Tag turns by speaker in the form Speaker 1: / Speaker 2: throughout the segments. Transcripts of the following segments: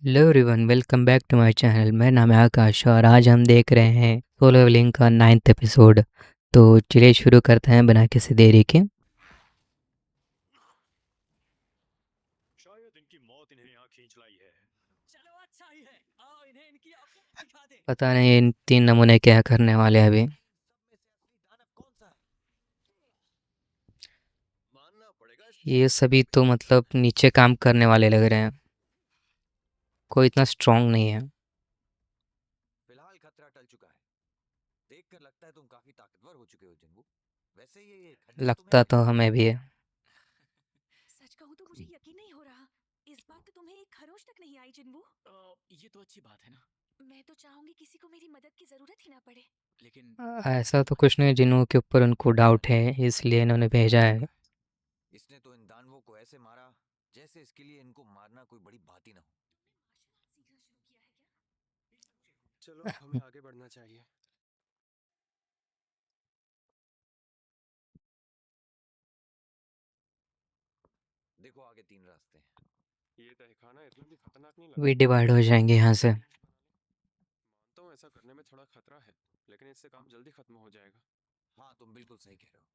Speaker 1: Hello everyone, welcome back to my channel. मेरा नाम है आकाश और आज हम देख रहे हैं सोलो लेवलिंग का 9th एपिसोड। तो चलिए शुरू करते हैं बिना किसी देरी के।
Speaker 2: शायद इनकी मौत इन्हें यहाँ खींच लाई है।
Speaker 3: चलो अच्छा ही है। आओ इन्हें इनकी औकात दिखा दे।
Speaker 1: पता नहीं इन 3 नमूने क्या करने वाले हैं अभी।
Speaker 3: सब में से असली दानव कौन सा है?
Speaker 2: मानना पड़ेगा इस
Speaker 1: ये सभी तो मतलब नीचे काम करने वाले लग रहे हैं, कोई इतना स्ट्रांग नहीं है।
Speaker 3: फिलहाल खतरा टल चुका है। देखकर लगता है तुम काफी ताकतवर हो चुके हो जिन्वू। वैसे ये खंजर तुम्हें
Speaker 1: लगता तो
Speaker 3: कैसे
Speaker 1: हमें भी है।
Speaker 4: सच कहूँ तो मुझे यकीन नहीं हो रहा। इस बात पे तुम्हें एक खरोच तक नहीं आई जिन्वू।
Speaker 3: ये तो अच्छी बात है ना।
Speaker 4: मैं तो चाहूंगी किसी को मेरी मदद की जरूरत ही ना पड़े।
Speaker 3: लेकिन
Speaker 1: ऐसा तो कुछ नहीं, जिन्हों के ऊपर उनको डाउट है इसलिए इन्होंने भेजा है।
Speaker 3: इसने तो इन दानवों को ऐसे मारा जैसे इसके लिए इनको मारना कोई बड़ी बात ही ना हो।
Speaker 4: सीखना शुरू किया है क्या?
Speaker 2: चलो हमें आगे बढ़ना चाहिए।
Speaker 3: देखो आगे 3 रास्ते हैं।
Speaker 2: ये तहखाना इतना भी खतरनाक नहीं
Speaker 1: वे
Speaker 2: लगता।
Speaker 1: डिवाइड हो जाएंगे यहाँ से।
Speaker 2: मानता हूँ ऐसा करने में थोड़ा खतरा है, लेकिन इससे काम जल्दी खत्म हो जाएगा।
Speaker 3: हाँ तुम बिल्कुल सही कह रहे हो।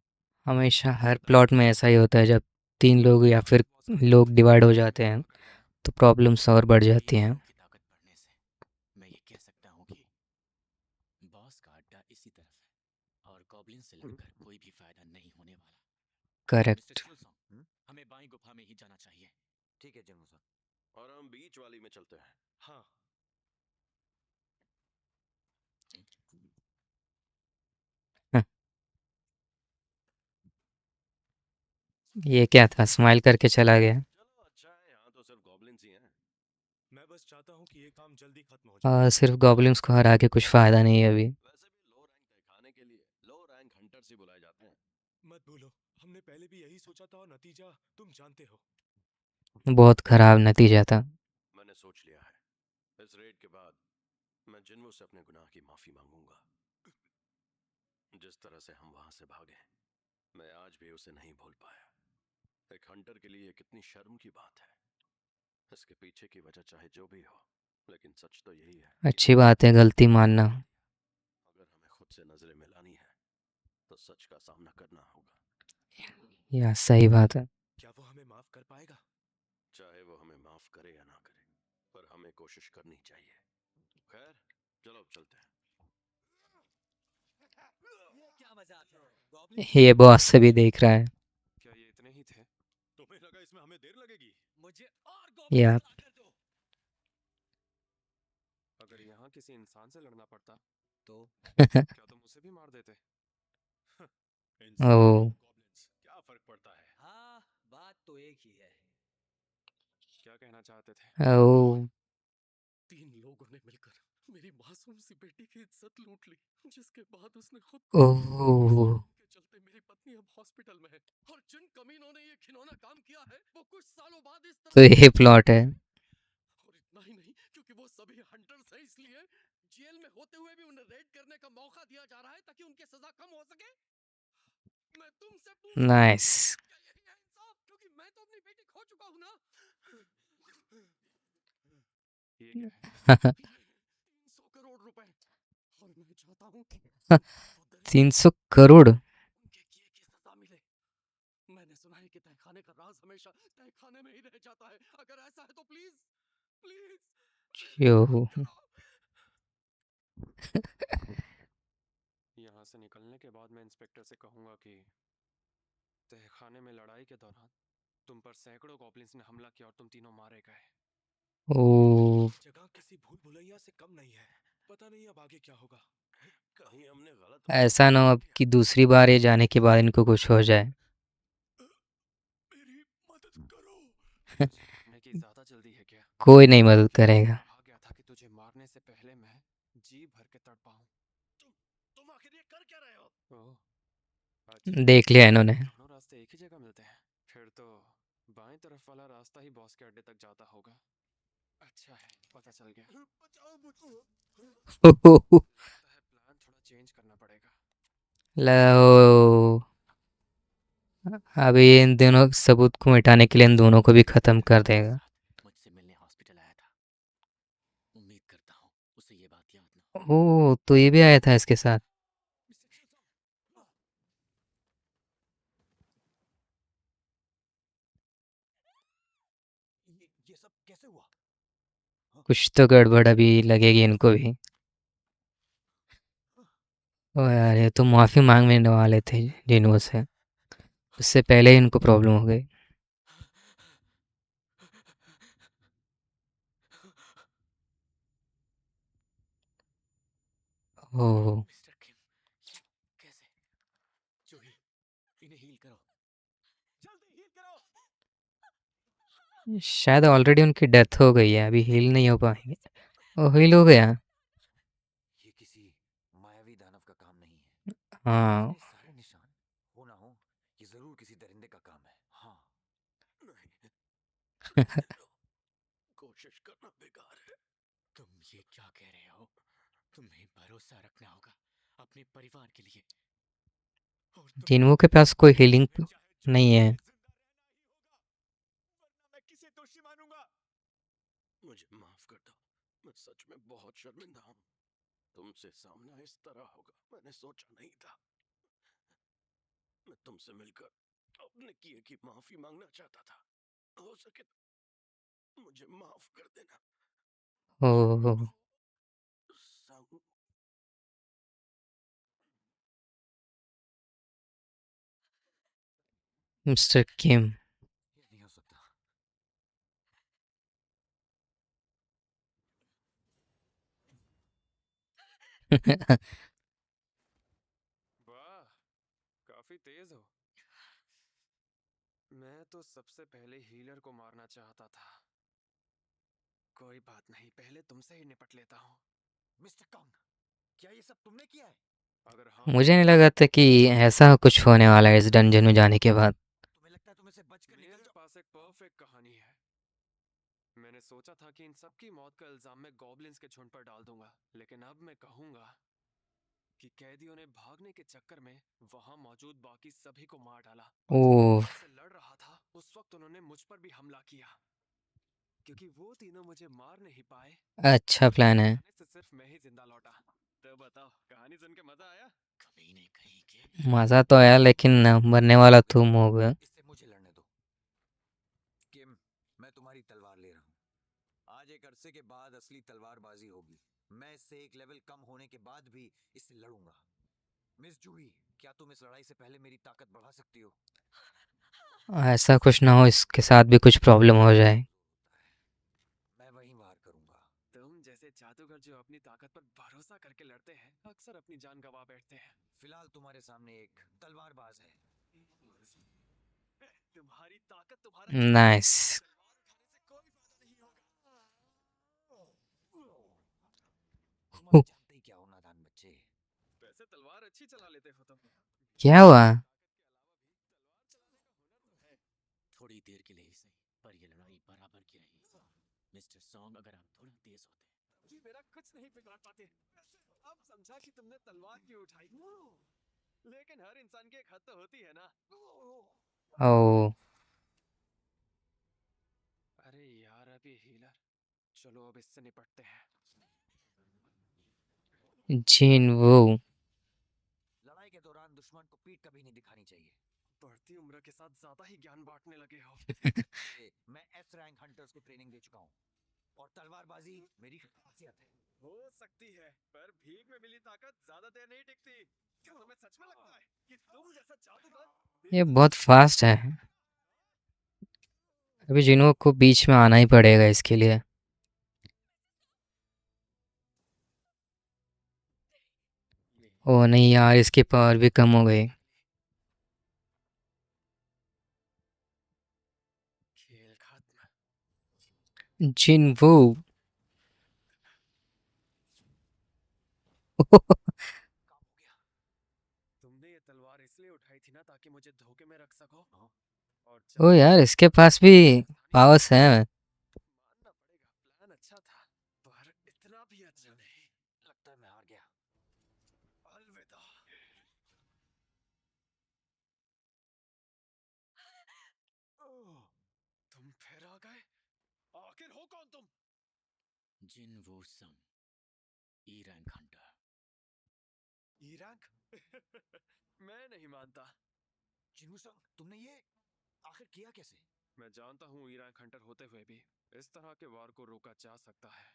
Speaker 1: हमेशा हर प्लॉट में ऐसा ही होता है, जब 3 लोग या फिर लोग डिवाइड हो जाते हैं तो प्रॉब्लम्स और बढ़ जाती हैं।
Speaker 3: तीनों की ताकत बढ़ने से मैं ये कह सकता हूँ कि बॉस का अड्डा इसी तरफ है और गॉब्लिन से लड़कर कोई भी फायदा नहीं होने वाला। Mister
Speaker 1: correct.
Speaker 3: शुलसॉन्ग, हमें बाईं गुफा में ही जाना चाहिए। ठीक है जिन्वू सर।
Speaker 2: और हम बीच वाली में चलते हैं। हाँ।
Speaker 1: ये क्या था, स्माइल करके चला गया।
Speaker 2: चलो अच्छा है, यहाँ तो सिर्फ गॉब्लिन्स ही हैं। मैं बस चाहता हूँ कि ये काम जल्दी खत्म हो जाए।
Speaker 1: सिर्फ गॉब्लिन्स को हरा के कुछ फ़ायदा नहीं है अभी।
Speaker 2: वैसे भी लो रैंक तहखाने के लिए लो रैंक हंटर्स ही बुलाए जाते हैं। मत भूलो, हमने पहले भी यही सोचा था और नतीजा तुम जानते हो।
Speaker 1: बहुत ख़राब नतीजा था।
Speaker 2: मैंने सोच लिया है, इस रेड के बाद मैं जिन्वो से अपने गुनाह की माफी मांगूंगा। जिस तरह से हम वहां से भागे, मैं आज भी उसे नहीं भूल पाया। एक हंटर के लिए ये कितनी शर्म की बात है। इसके पीछे की वजह चाहे जो भी हो, लेकिन सच तो यही है कि
Speaker 1: अच्छी बात है गलती मानना।
Speaker 2: अगर हमें खुद से नजरें मिलानी है तो सच का सामना करना होगा।
Speaker 1: या सही बात है।
Speaker 2: क्या वो हमें माफ कर पाएगा? चाहे वो हमें माफ करे या ना करे, पर हमें कोशिश करनी चाहिए। खैर, चलो अब चलते हैं।
Speaker 3: ये क्या मजाक है? गॉब्लिन
Speaker 1: ये बॉस से भी देख रहा है।
Speaker 2: क्या ये इतने ही थे? तुम्हें लगा इसमें हमें देर लगेगी?
Speaker 3: मुझे और गॉब्लिन्स
Speaker 1: या
Speaker 3: ला कर दो।
Speaker 2: अगर यहाँ किसी इंसान से लड़ना पड़ता
Speaker 3: तो
Speaker 2: क्या तुम उसे भी मार देते? इंसान
Speaker 1: ओ।
Speaker 2: या गॉब्लिन्स, क्या फर्क पड़ता है?
Speaker 3: हाँ, बात तो एक ही है।
Speaker 2: क्या कहना चाहते थे?
Speaker 1: ओ।
Speaker 2: 3 लोगों ने मिलकर मेरी मासूम सी बेटी की इज्जत लूट ली, जिसके बाद उसने खुद को
Speaker 1: ओह।
Speaker 2: के चलते मेरी पत्नी अब हॉस्पिटल में है। और जिन कमीनों ने ये घिनौना काम किया है, वो कुछ सालों बाद इस
Speaker 1: तो
Speaker 2: तरह
Speaker 1: ये प्लॉट है।
Speaker 2: और इतना ही नहीं, क्योंकि वो सभी हंटर्स हैं, इसलिए जेल में होते हुए भी उन्हें रेड करने का मौका दिया जा रहा है ताकि उनकी सजा कम हो सके। मैं तुमसे पूछता हूँ,
Speaker 1: नाइस।
Speaker 2: क्या यही है इंसाफ? क्योंकि मैं तो अपनी बेटी खो चुका हूँ ना। ये क्या है? 300 करोड़ रुपए। और मैं चाहता हूँ कि वो दरिंदे
Speaker 1: 300 करोड़।
Speaker 2: उनके किए की सजा मिले। मैंने सुना है कि तहखाने का राज हमेशा तहखाने में ही रह जाता है। अगर ऐसा है तो प्लीज प्लीज मेरी
Speaker 1: यो।
Speaker 2: मदद करो। यहाँ से निकलने के बाद मैं इंस्पेक्टर से कहूंगा कि तहखाने में लड़ाई के दौरान तुम पर सैकड़ों गॉब्लिन्स ने हमला किया और तुम तीनों मारे गए।
Speaker 1: ओ।
Speaker 2: ये जगह किसी भूल भुलैया से कम नहीं है। पता नहीं अब आगे क्या होगा। कहीं हमने गलत रास्ता
Speaker 1: ऐसा
Speaker 2: तो
Speaker 1: ना
Speaker 2: नहीं
Speaker 1: हो
Speaker 2: ले
Speaker 1: अब
Speaker 2: लिया।
Speaker 1: कि दूसरी बार ये जाने के बाद इनको कुछ हो जाए।
Speaker 2: मेरी मदद करो। तुझे मरने की ज्यादा जल्दी है क्या?
Speaker 1: कोई नहीं मदद
Speaker 2: क्या मैं
Speaker 1: करेगा।
Speaker 2: कहा गया था कि तुझे मारने से पहले मैं जी भर के तड़पाऊं? तुम आखिर ये कर क्या रहे हो? ओह, अच्छा,
Speaker 1: देख लिया इन्होंने।
Speaker 2: दोनों रास्ते एक ही जगह मिलते हैं। फिर तो बाएं तरफ वाला रास्ता ही बॉस के अड्डे तक जाता होगा। अच्छा है, पता चल गया। बचाओ मुझको। लगता है प्लान थोड़ा चेंज करना पड़ेगा।
Speaker 1: लो। अभी इन दोनों सबूत को मिटाने के लिए इन दोनों को भी खत्म कर
Speaker 3: मेरे
Speaker 1: देगा।
Speaker 3: साथ मुझसे मिलने हॉस्पिटल आया था। उम्मीद करता हूँ उसे ये बात याद ना हो।
Speaker 1: ओह तो ये भी आया था इसके साथ।
Speaker 3: ये सब कैसे हुआ?
Speaker 1: कुछ तो गड़बड़ अभी लगेगी इनको भी। ओ यार ये तो माफ़ी मांगने वाले थे जिन्हों से, उससे पहले ही इनको प्रॉब्लम हो गई। ओह
Speaker 3: मिस्टर किम, ये कैसे? जूही, इन्हें हील करो, जल्दी हील करो।
Speaker 1: शायद ऑलरेडी उनकी डेथ हो गई है, अभी हील नहीं हो पाएंगे। ओ हील हो गया।
Speaker 3: ये किसी मायावी दानव का काम नहीं है।
Speaker 1: हाँ
Speaker 3: इतने सारे निशान हो ना हो, ये जरूर किसी दरिंदे का काम है। हाँ,
Speaker 2: नहीं जिन्नो, कोशिश करना बेकार है।
Speaker 3: तुम ये क्या कह रहे हो? तुम्हें भरोसा रखना होगा अपने परिवार के लिए, और तुम्हें
Speaker 1: जिन्हों के पास कोई हीलिंग
Speaker 3: तुम्हें चाहे जो
Speaker 1: नहीं
Speaker 3: हो
Speaker 1: है।
Speaker 3: जाए जिंदा रहना ही होगा, वरना मैं किसे दोषी मानूंगा?
Speaker 2: मुझे माफ कर दो, मैं सच में बहुत शर्मिंदा हूँ। तुमसे सामना इस तरह होगा मैंने सोचा नहीं था। मैं तुमसे मिलकर अपने किए की माफी मांगना चाहता था। हो सके तो मुझे माफ कर देना।
Speaker 1: ओह
Speaker 2: संग
Speaker 1: मिस्टर किम।
Speaker 3: ये नहीं हो सकता।
Speaker 5: वाह, काफी तेज हो। मैं तो सबसे पहले हीलर को मारना चाहता था। कोई बात नहीं, पहले तुमसे ही निपट लेता हूँ।
Speaker 3: मिस्टर कांग, क्या ये सब तुमने किया है?
Speaker 5: अगर हाँ
Speaker 1: मुझे
Speaker 5: तो
Speaker 1: नहीं लगा था कि ऐसा कुछ होने वाला है इस डंजन में जाने के बाद।
Speaker 3: तुम्हें लगता है तुम इसे बचकर निकल
Speaker 5: मेरे
Speaker 3: जाओ?
Speaker 5: पास एक परफेक्ट कहानी है। मैंने सोचा था कि इन सबकी मौत का इल्जाम मैं गॉब्लिन्स के झुंड पर डाल दूंगा, लेकिन अब मैं कहूंगा कि कैदियों ने भागने के चक्कर में वहां मौजूद बाकी सभी को मार डाला। और जब मैं
Speaker 1: ओह
Speaker 5: उनसे लड़ रहा था उस वक्त उन्होंने मुझ पर भी हमला किया। क्योंकि वो तीनों मुझे मार नहीं पाए,
Speaker 1: अच्छा प्लान है।
Speaker 5: जाने से सिर्फ मैं ही जिंदा लौटा। तो बताओ, कहानी सुन के मजा आया?
Speaker 3: कमीने कहीं के।
Speaker 1: मज़ा तो आया लेकिन मरने वाला तुम हो गए।
Speaker 3: इससे मुझे लड़ने दो। किम, मैं तुम्हारी तलवार ले रहा हूँ। आज एक अरसे के बाद असली तलवारबाजी होगी। मैं इससे एक लेवल कम होने के बाद भी इससे लड़ूंगा। मिस जूही, क्या तुम इस लड़ाई से पहले मेरी ताकत बढ़ा सकती हो?
Speaker 1: ऐसा कुछ ना हो इसके साथ भी कुछ प्रॉब्लम हो जाए।
Speaker 3: मैं वहीं वार करूंगा।
Speaker 5: तुम जैसे जादूगर जो अपनी ताकत पर भरोसा करके लड़ते हैं अक्सर अपनी जान गंवा बैठते हैं।
Speaker 3: फिलहाल तुम्हारे सामने एक तलवारबाज है।
Speaker 5: तुम्हारी ताकत तुम्हारा जिस्म है।
Speaker 1: नाइस।
Speaker 5: तलवार उठाने से कोई फायदा नहीं होगा।
Speaker 3: तुम अभी जानते ही क्या हो, नादान बच्चे।
Speaker 5: वैसे तलवार अच्छी चला लेते हो तुम।
Speaker 1: क्या हुआ?
Speaker 3: थोड़ी देर के लिए ही सही, पर ये लड़ाई बराबर की रही। मिस्टर सॉन्ग, अगर आप थोड़ा तेज होते।
Speaker 5: जी मेरा कुछ नहीं बिगाड़ पाते। वैसे अब समझा कि तुमने तलवार क्यों उठाई, लेकिन हर इंसान की एक हद तो होती है ना।
Speaker 1: ओह
Speaker 5: अरे यार अभी हीलर, चलो अब इससे निपटते हैं।
Speaker 1: जिन वो।
Speaker 3: लड़ाई के दौरान दुश्मन को पीठ कभी नहीं दिखानी चाहिए।
Speaker 5: बढ़ती उम्र के साथ ज्यादा ही ज्ञान बांटने लगे हो।
Speaker 3: मैं एस रैंक हंटर्स को ट्रेनिंग दे चुका हूँ, और तलवारबाजी मेरी खासियत है।
Speaker 5: हो सकती है, पर भीख में मिली ताकत ज्यादा देर नहीं टिकती। क्या तुम्हें सच में लगता है कि तुम जैसा जादूगर
Speaker 1: ये बहुत फास्ट है। अभी जिनों को बीच में आना ही पड़ेगा इसके लिए। ओह नहीं यार इसकी पावर भी कम हो गई।
Speaker 5: खेल खत्म।
Speaker 1: जिन वो।
Speaker 3: काम हो गया।
Speaker 5: तुमने ये तलवार इसलिए उठाई थी ना ताकि मुझे धोखे में रख सको।
Speaker 3: हाँ?
Speaker 5: और
Speaker 1: ओ
Speaker 5: जब
Speaker 1: यार इसके पास भी पावर्स हैं।
Speaker 5: मानना पड़ेगा, प्लान अच्छा था पर इतना भी अच्छा नहीं।
Speaker 3: लगता है मैं हार गया।
Speaker 5: अलविदा। ओह, तुम फिर आ गए। आखिर हो कौन तुम?
Speaker 6: जिन वो सम E rank Hunter.
Speaker 5: E rank? मैं नहीं मानता।
Speaker 3: जिन्नू संग, तुमने ये आखिर किया कैसे?
Speaker 5: मैं जानता हूँ ई रैंक हंटर होते हुए भी इस तरह के वार को रोका जा सकता है,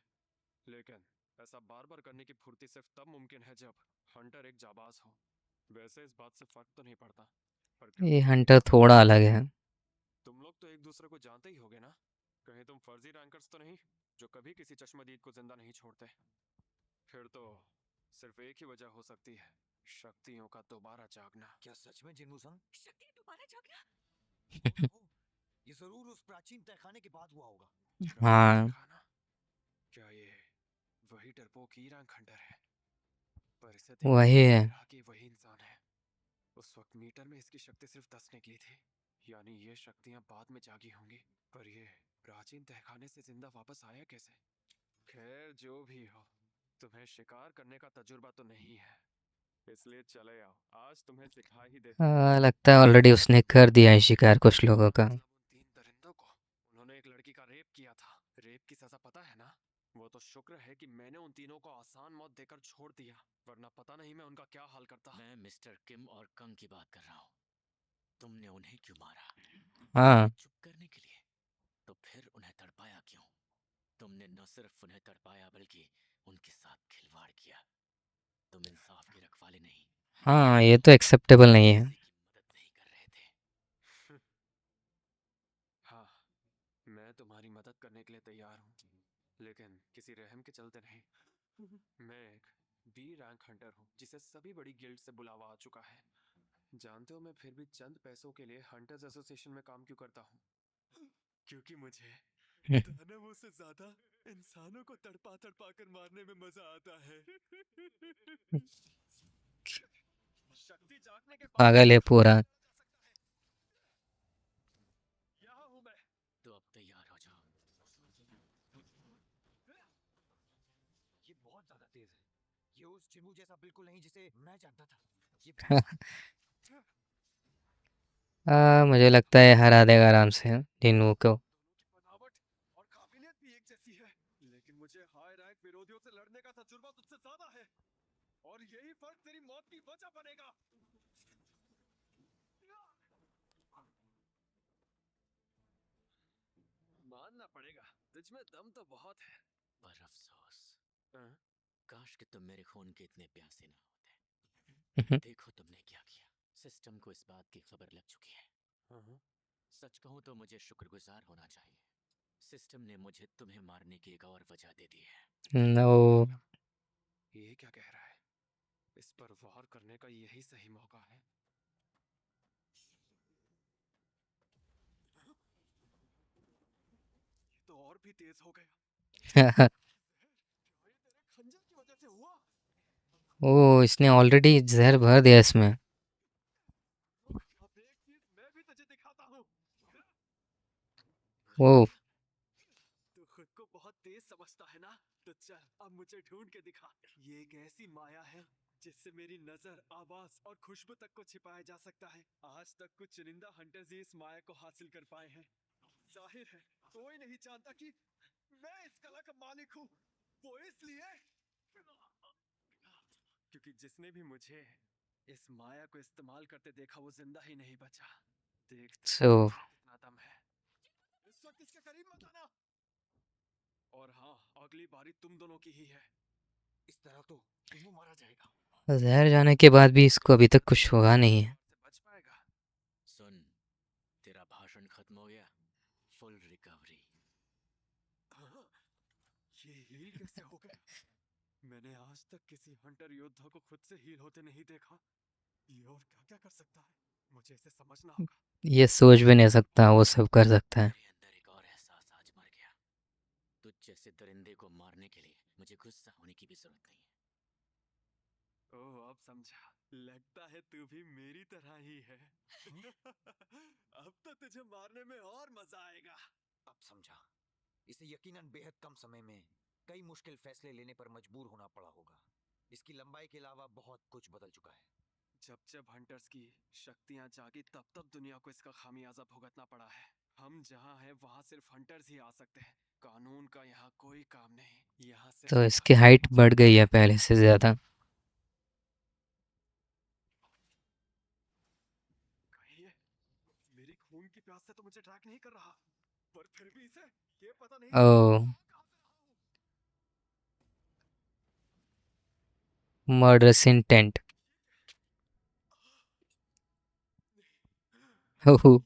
Speaker 5: लेकिन ऐसा बार बार करने की फुर्ती सिर्फ तब मुमकिन है जब हंटर एक जाबाज हो। वैसे इस बात से फर्क तो नहीं पड़ता, पर क्या
Speaker 1: ये
Speaker 5: तुम
Speaker 1: हंटर थोड़ा अलग है।
Speaker 5: तुम लोग तो एक दूसरे को जानते ही होगे ना? कहीं तुम फर्जी रैंकर्स तो नहीं जो कभी किसी चश्मदीद को जिंदा नहीं छोड़ते? फिर तो सिर्फ एक ही वजह हो सकती है, शक्तियों का दोबारा जागना।
Speaker 3: क्या सच में जिन्नू संग?
Speaker 4: शक्ति दोबारा जागना?
Speaker 3: ओ, ये जरूर उस प्राचीन तहखाने के बाद हुआ होगा।
Speaker 1: हाँ,
Speaker 5: खाना? क्या ये वही डरपोक ही रैंक हंटर है? पर इसे देख
Speaker 1: वही
Speaker 5: के
Speaker 1: है।
Speaker 5: लग रहा कि वही इंसान है। उस वक्त मीटर में इसकी शक्ति सिर्फ 10 निकली थी, यानी ये शक्तियां बाद में जागी होंगी। पर ये प्राचीन तहखाने से जिंदा वापस आया कैसे? खैर जो भी हो, तुम्हें शिकार करने का तजुर्बा तो नहीं है, इसलिए चले आओ, आज तुम्हें सिखा ही देता हूँ।
Speaker 1: लगता है ऑलरेडी उसने कर दिया है शिकार कुछ लोगों का।
Speaker 5: मतलब उन 3 दरिंदों को? उन्होंने एक लड़की का रेप किया था। रेप की सजा पता है ना? वो तो शुक्र है कि मैंने उन तीनों को आसान मौत देकर छोड़ दिया, वरना पता नहीं मैं उनका क्या हाल करता।
Speaker 6: मैं मिस्टर किम और कंग की बात कर रहा हूँ। तुमने उन्हें क्यों मारा?
Speaker 1: हाँ,
Speaker 6: उन्हें चुप करने के लिए? तो फिर उन्हें तड़पाया क्यों? तुमने न सिर्फ उन्हें तड़पाया बल्कि उनके साथ खिलवाड़ किया। तुम इंसाफ की रखवाले नहीं,
Speaker 1: हाँ, ये तो एक्सेप्टेबल नहीं है।
Speaker 6: किसी की मदद नहीं कर रहे थे।
Speaker 5: हाँ, मैं तुम्हारी मदद करने के लिए तैयार हूँ, लेकिन किसी रहम के चलते नहीं। मैं एक बी रैंक हंटर हूँ जिसे सभी बड़ी गिल्ड से बुलावा आ चुका है। जानते हो मैं फिर भी चंद पैसों के लिए हंटर्स एसोसिएशन में काम क्यों करता हूँ? क्योंकि मुझे दानवों से ज्यादा इंसानों को तड़पा तड़पा कर मारने में मजा आता है। शक्ति जागने के बाद
Speaker 1: पागल है पूरा।
Speaker 5: यहाँ हूँ मैं।
Speaker 6: तो अब तैयार हो जाओ।
Speaker 3: ये बहुत ज्यादा तेज है। ये उस चिन्नू जैसा बिल्कुल नहीं जिसे मैं जानता था। ये
Speaker 1: मुझे लगता है हरा देगा आराम से डिनू को।
Speaker 5: बनावट और काबिलियत भी एक जैसी है, लेकिन मुझे हाई रैंक विरोधियों से लड़ने का तजुर्बा तुझसे ज्यादा है, और यही फर्क तेरी मौत की वजह बनेगा। मानना पड़ेगा, तुझ में दम तो बहुत है।
Speaker 6: पर अफसोस,
Speaker 5: हाँ?
Speaker 6: काश कि तुम मेरे खून के इतने प्यासे ना होते।
Speaker 1: हम्म,
Speaker 6: देखो तुमने क्या किया। सिस्टम को इस बात की खबर लग चुकी है।
Speaker 5: हाँ?
Speaker 6: सच कहूं तो मुझे शुक्रगुजार होना चाहिए। सिस्टम ने मुझे तुम्हें मारने की एक और वजह दे दी है।
Speaker 1: नो।
Speaker 5: ये क्या कह रहा है? इस पर वार करने का यही सही मौका है। ये तो और भी तेज हो गया। ये तेरे खंजर की वजह से हुआ।
Speaker 1: ओ, इसने ऑलरेडी जहर भर दिया इसमें।
Speaker 5: अब एक चीज मैं भी तुझे दिखाता हूँ।
Speaker 1: ओ,
Speaker 5: तू खुद को बहुत तेज समझता है ना? तो चल अब मुझे ढूंढ के दिखा। ये एक ऐसी माया है जिससे मेरी नजर, आवाज और खुशबू तक को छिपाया जा सकता है। आज तक कुछ चुनिंदा हंटर्स ही इस माया को हासिल कर पाए हैं। जाहिर है कोई नहीं जानता कि मैं इस कला का मालिक हूँ। वो इसलिए क्योंकि जिसने भी मुझे इस माया को इस्तेमाल करते देखा वो जिंदा ही नहीं बचा। देखते
Speaker 1: सो
Speaker 5: हैं कितना दम है। इस वक्त इसके करीब मत आना। और हाँ, अगली बारी तुम दोनों की ही है।
Speaker 3: इस तरह तो चिन्नू मारा जाएगा।
Speaker 1: जहर जाने के बाद भी इसको अभी तक कुछ हुआ नहीं है।
Speaker 5: से बच पाएगा?
Speaker 6: सुन, तेरा भाषण खत्म हो गया। Full recovery.
Speaker 5: हाँ, ये हील कैसे हो गया? मैंने आज तक किसी हंटर योद्धा को खुद से हील होते नहीं देखा। ये और क्या क्या कर सकता है, मुझे इसे समझना होगा।
Speaker 1: ये सोच भी नहीं सकता, वो सब कर सकता है।
Speaker 6: मेरे अंदर एक और एहसास आज मर गया। तुझ जैसे दरिंदे को मारने के लिए मुझे गुस्सा होने की भी जरूरत नहीं है।
Speaker 5: ओह, अब समझा। लगता है तू भी मेरी तरह ही है। अब तो तुझे मारने में और मजा आएगा।
Speaker 3: अब समझा। इसे यकीनन बेहद कम समय में कई मुश्किल फैसले लेने पर मजबूर होना पड़ा होगा। इसकी लंबाई के अलावा बहुत कुछ बदल चुका है।
Speaker 5: जब जब हंटर्स की शक्तियां जागी तब तब दुनिया को इसका खामियाजा भुगतना पड़ा है। हम जहां हैं वहां सिर्फ हंटर्स ही आ सकते हैं, कानून का यहाँ कोई काम नहीं। यहाँ सिर्फ
Speaker 1: तो इसकी
Speaker 5: भलाई
Speaker 1: हाइट
Speaker 5: होनी
Speaker 1: बढ़ गई है
Speaker 5: चाहिए।
Speaker 1: पहले से ज़्यादा।
Speaker 5: कहीं ये मेरी खून की प्यास से तो मुझे ट्रैक नहीं कर रहा, पर फिर भी इसे ये पता नहीं कि
Speaker 1: ओह,
Speaker 5: मैं कहाँ से
Speaker 1: मर्डरस इंटेंट।
Speaker 5: आऊँ।
Speaker 1: ओह,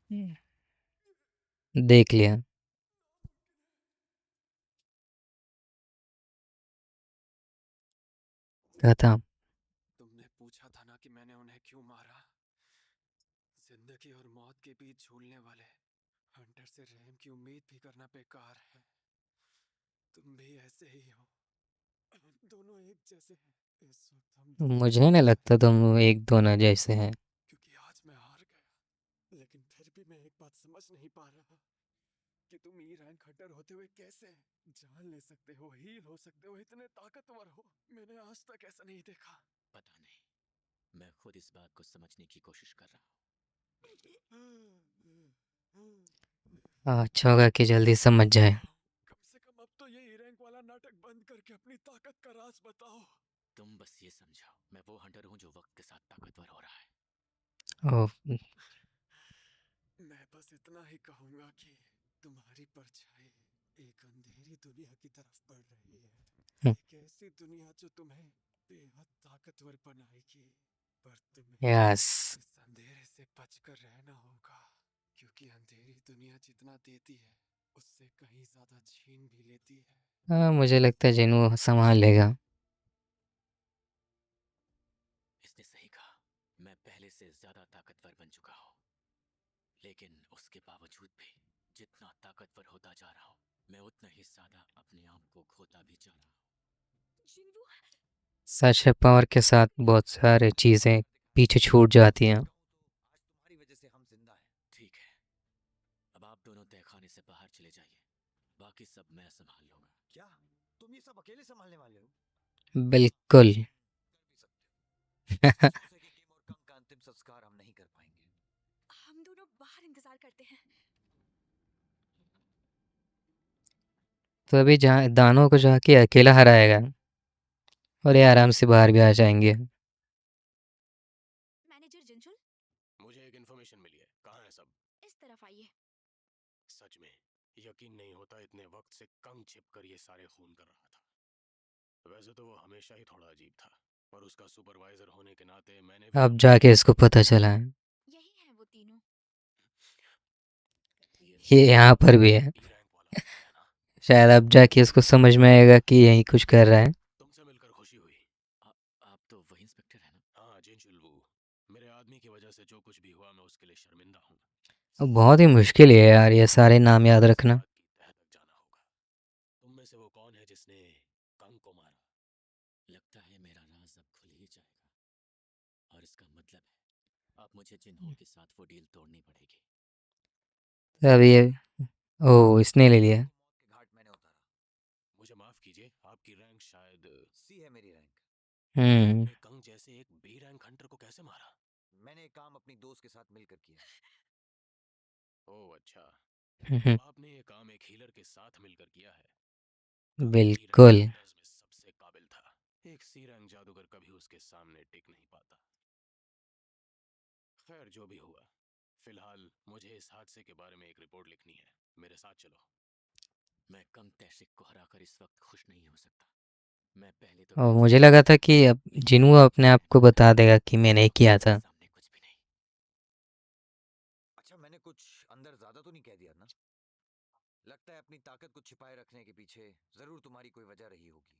Speaker 5: नहीं हो सकता।
Speaker 1: देख लिया। खत्म।
Speaker 5: तुमने पूछा था ना कि मैंने उन्हें क्यों मारा। जिंदगी और मौत के बीच झूलने वाले हंटर से रहम की उम्मीद भी करना बेकार है। तुम भी ऐसे ही हो। हम दोनों एक जैसे हैं। इस वक्त हम दोनों
Speaker 1: मुझे
Speaker 5: एक
Speaker 1: नहीं
Speaker 5: जैसे
Speaker 1: लगता
Speaker 5: हैं।
Speaker 1: तुम एक दोनों जैसे हैं।
Speaker 5: क्योंकि आज मैं हार गया, लेकिन फिर भी मैं एक बात समझ नहीं पा रहा कि तुम ई रैंक हंटर होते हुए कैसे जान ले सकते हो, हील हो सकते हो, इतने ताकतवर हो। मैंने आज तक ऐसा नहीं देखा।
Speaker 6: पता नहीं, मैं खुद इस बात को समझने की कोशिश कर रहा
Speaker 5: हूँ।
Speaker 1: अच्छा होगा कि जल्दी समझ जाए।
Speaker 5: कम से कम अब तो ये ई रैंक वाला नाटक बंद करके अपनी ताकत का राज बताओ।
Speaker 6: तुम बस ये समझो, मैं वो हंटर हूँ जो वक्त के साथ ताकतवर हो रहा है।
Speaker 1: ओह,
Speaker 5: मैं बस इतना ही कहूंगा कि तुम्हारी परछाई एक अंधेरी दुनिया की तरफ बढ़ रही है। एक ऐसी दुनिया जो तुम्हें बेहद ताकतवर बनाएगी, पर तुम्हें
Speaker 1: यस।
Speaker 5: इस अंधेरे से बचकर रहना होगा, क्योंकि अंधेरी दुनिया जितना देती है उससे कहीं ज्यादा छीन भी लेती है।
Speaker 1: हाँ, मुझे लगता है जिन्हों संभाल लेगा।
Speaker 6: इसने सही कहा, मैं पहले से ज्यादा ताकतवर बन चुका हूँ, लेकिन उसके बावजूद भी जितना ताकतवर होता जा रहा हूँ, मैं उतना ही ज्यादा अपने आप को खोता भी जा रहा हूँ।
Speaker 4: जिन्वू,
Speaker 1: सच है, पावर के साथ बहुत सारी चीज़ें पीछे छूट जाती हैं।
Speaker 3: आज तुम्हारी वजह से हम जिंदा हैं।
Speaker 6: ठीक है, अब आप दोनों तहखाने से बाहर चले जाइए, बाकी सब मैं संभाल लूंगा।
Speaker 3: क्या तुम ये सब अकेले संभालने वाले हो?
Speaker 1: बिल्कुल।
Speaker 3: कर भी सकते हो। अफसोस है कि किम और कंग का अंतिम संस्कार हम नहीं कर पाएंगे।
Speaker 4: हम दोनों बाहर इंतजार करते हैं।
Speaker 1: तो अभी दानों को जाके अकेला हराएगा और ये आराम से बाहर भी आ जाएंगे।
Speaker 4: मैनेजर जिंजुल,
Speaker 2: मुझे एक इन्फॉर्मेशन मिली है। कहाँ है सब?
Speaker 4: इस तरफ आइए।
Speaker 2: सच में यकीन नहीं होता, इतने वक्त से कंग छिप कर ये सारे खून कर रहा था। वैसे तो वो हमेशा ही थोड़ा अजीब था, पर उसका सुपरवाइजर होने के नाते मैंने भी
Speaker 1: अब जाके इसको पता चला है।
Speaker 4: यही हैं वो तीनों।
Speaker 1: ये यहाँ पर भी है।
Speaker 2: ई रैंक वाला हंटर है ना?
Speaker 1: शायद अब जाके इसको समझ में आएगा कि यही कुछ कर रहा है।
Speaker 2: तुमसे मिलकर खुशी हुई।
Speaker 6: आप तो वही इंस्पेक्टर है ना?
Speaker 2: हाँ जिनचुलवू, मेरे आदमी की वजह से जो कुछ भी हुआ मैं उसके लिए शर्मिंदा हूँ।
Speaker 1: अब बहुत ही मुश्किल है यार ये सारे नाम याद
Speaker 2: इस
Speaker 1: रखना।
Speaker 2: बात की तह तक जाना होगा। तुम में से वो कौन है जिसने कंग को मारा?
Speaker 6: लगता है मेरा राज अब खुल ही जाएगा, और इसका मतलब है अब मुझे जिन्हों के साथ वो डील तोड़नी पड़ेगी।
Speaker 1: अब ये ओह, इसने ले लिया।
Speaker 3: मौत के घाट मैंने उतारा।
Speaker 2: मुझे माफ कीजिए, आपकी रैंक शायद
Speaker 3: सी है मेरी रैंक।
Speaker 1: हम्म।
Speaker 2: ने कंग जैसे एक बी रैंक हंटर को कैसे मारा?
Speaker 3: मैंने एक काम अपनी दोस्त के साथ मिलकर किया।
Speaker 2: ओह अच्छा,
Speaker 1: हम्म,
Speaker 2: तो आपने ये काम एक हीलर के साथ मिलकर किया है। कंग बी रैंक
Speaker 1: बिल्कुल।
Speaker 2: हंटर्स में सबसे काबिल था। एक सी रैंक जादूगर कभी उसके सामने टिक नहीं पाता। खैर जो भी हुआ, फिलहाल मुझे इस हादसे के बारे में एक रिपोर्ट लिखनी है। मेरे साथ चलो।
Speaker 6: मैं कंग तैशिक को हराकर इस वक्त खुश नहीं हो सकता। मैं पहले तो
Speaker 1: और
Speaker 6: कह
Speaker 1: मुझे
Speaker 6: चुका
Speaker 1: लगा था कि अब
Speaker 6: लेकिन
Speaker 1: जिन्हों
Speaker 6: अब
Speaker 1: अपने आप
Speaker 6: मैं
Speaker 1: को
Speaker 6: नहीं
Speaker 1: बता
Speaker 6: करूंगा।
Speaker 1: देगा कि मैंने
Speaker 6: इस
Speaker 1: किया
Speaker 6: वक्त मेरे
Speaker 1: था।
Speaker 6: सामने कुछ भी नहीं।
Speaker 3: अच्छा मैंने कुछ अंदर ज्यादा तो नहीं कह दिया ना? लगता है अपनी ताकत को छिपाए रखने के पीछे जरूर तुम्हारी कोई वजह रही होगी।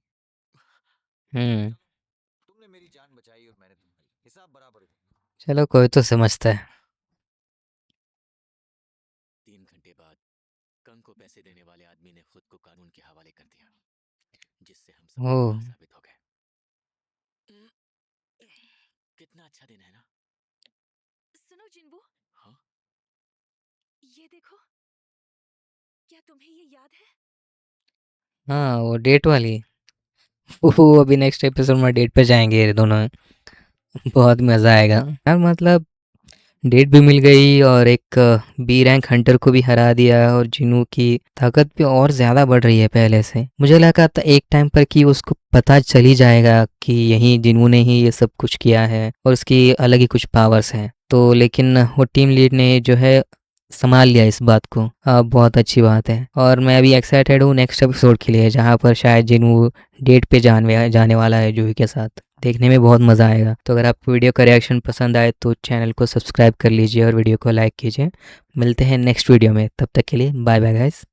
Speaker 1: हम्म।
Speaker 3: चलो, तुमने मेरी जान बचाई और मैंने तुम्हारी, हिसाब बराबर हुआ।
Speaker 1: चलो, कोई तो समझता है।
Speaker 6: 3 घंटे बाद कंग को पैसे देने वाले आदमी ने खुद को कानून के हवाले कर दिया, जिससे हम सब
Speaker 1: ओह,
Speaker 6: गवाह साबित हो गए। कितना अच्छा दिन है ना?
Speaker 4: सुनो जिन्वू,
Speaker 6: हाँ,
Speaker 4: ये देखो। क्या तुम्हें ये याद है?
Speaker 1: हाँ, वो डेट वाली। ओह, अभी नेक्स्ट एपिसोड में डेट पे जाएंगे ये दोनों। बहुत मज़ा आएगा यार। मतलब डेट भी मिल गई और एक बी रैंक हंटर को भी हरा दिया और जिनू की ताकत भी और ज़्यादा बढ़ रही है पहले से। मुझे लगा था एक टाइम पर कि उसको पता चल ही जाएगा कि यही जिनू ने ही ये सब कुछ किया है और उसकी अलग ही कुछ पावर्स हैं, तो लेकिन वो टीम लीड ने जो है संभाल लिया इस बात को। बहुत अच्छी बात है और मैं अभी एक्साइटेड हूँ नेक्स्ट एपिसोड के लिए, जहाँ पर शायद जिनू डेट पे जाने वाला है जूही के साथ। देखने में बहुत मज़ा आएगा। तो अगर आपको वीडियो का रिएक्शन पसंद आए तो चैनल को सब्सक्राइब कर लीजिए और वीडियो को लाइक कीजिए। मिलते हैं नेक्स्ट वीडियो में, तब तक के लिए बाय बाय गाइस।